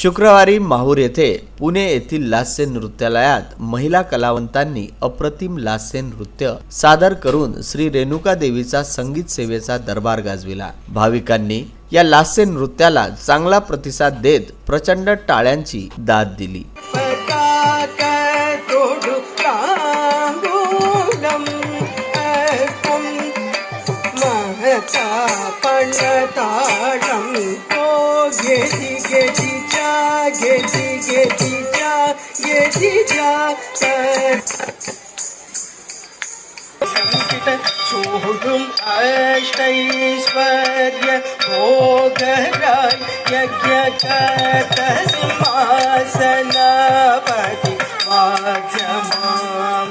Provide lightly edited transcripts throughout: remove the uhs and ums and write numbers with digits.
शुक्रवारी माहूर येथे पुणे येथील लास्य नृत्यालयात महिला कलावंतांनी अप्रतिम लास्य नृत्य सादर करून श्री रेणुका देवीचा संगीत सेवेचा दरबार गाजविला। भाविकांनी या लास्य नृत्याला चांगला प्रतिसाद देत प्रचंड टाळ्यांची दाद दिली। सोढुम अष्टैश्वर्य भोगराय यज्ञकर्त सिंहासनपति वाज्यमां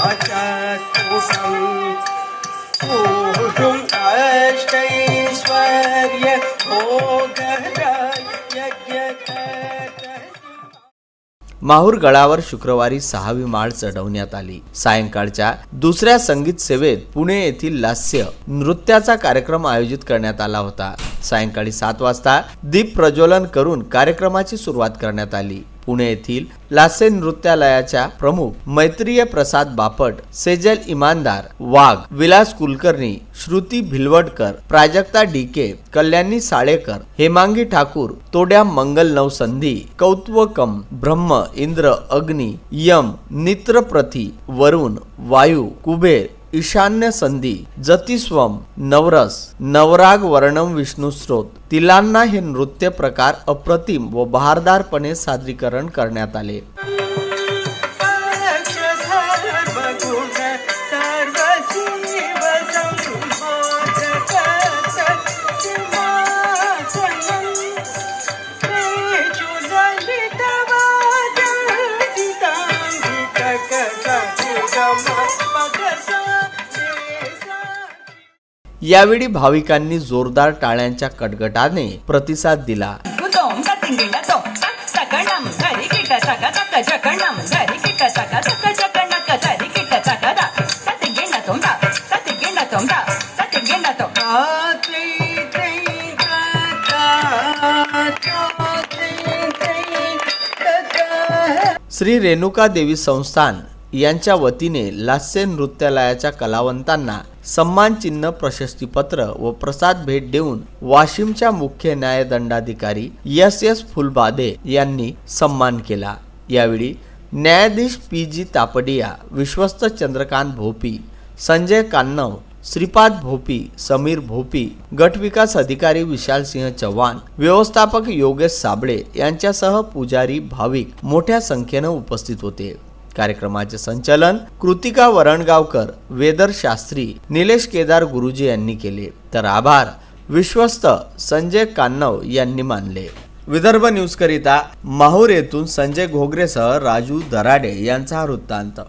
अचतुसं सोढुम अष्टैश्वर्य भोगराय यज्ञकर्त। माहूर गडावर शुक्रवारी 6वी माळ चढवण्यात आली। सायंकाळच्या दुसऱ्या संगीत सेवेत पुणे येथील लास्य नृत्याचा कार्यक्रम आयोजित करण्यात आला होता। सायंकाळी 7 वाजता दीप प्रज्वलन करून कार्यक्रमाची सुरुवात करण्यात आली। पुणे येथील लास्य नृत्यालयाच्या प्रमुख मैत्रीय प्रसाद बापट, सेजल इमानदार, वाघ, विलास कुलकर्णी, श्रुती भिलवडकर, प्राजक्ता डीके, कल्याणी साळेकर, हेमांगी ठाकूर, तोड्या मंगल नवसंधी, कौतवकम, ब्रह्म, इंद्र, अग्नि, यम, नित्रप्रथी, वरुण, वायू, कुबेर, ईशान्य संधी, जतिस्वम, नवरस, नवराग वर्णम विष्णुस्रोत, तिलांना हे नृत्य प्रकार अप्रतिम व बहारदारपणे सादरीकरण करण्यात आले। यावेळी भाविकांनी जोरदार टाळ्यांच्या कडकडाटाने प्रतिसाद दिला। श्री रेणुका देवी संस्थान यांच्या वतीने लास्य नृत्यालयाच्या कलावंतांना सन्मान चिन्ह, प्रशस्तीपत्र व प्रसाद भेट देऊन वाशिमच्या मुख्य न्यायदंडाधिकारी एस फुलबादे यांनी सन्मान केला। यावेळी न्यायाधीश पी.जी. तापडिया, विश्वस्त चंद्रकांत भोपी, संजय कान्नव, श्रीपाद भोपी, समीर भोपी, गट विकास अधिकारी विशाल सिंह चव्हाण, व्यवस्थापक योगेश साबळे यांच्यासह पुजारी, भाविक मोठ्या संख्येने उपस्थित होते। कार्यक्रमाचे संचालन कृतिका वरणगावकर, वेदर शास्त्री, निलेश केदार गुरुजी यांनी केले, तर आभार विश्वस्त संजय कान्नव यांनी मानले। विदर्भ न्यूज करिता माहूर येथून संजय घोगरेसह राजू दराडे यांचा वृत्तांत।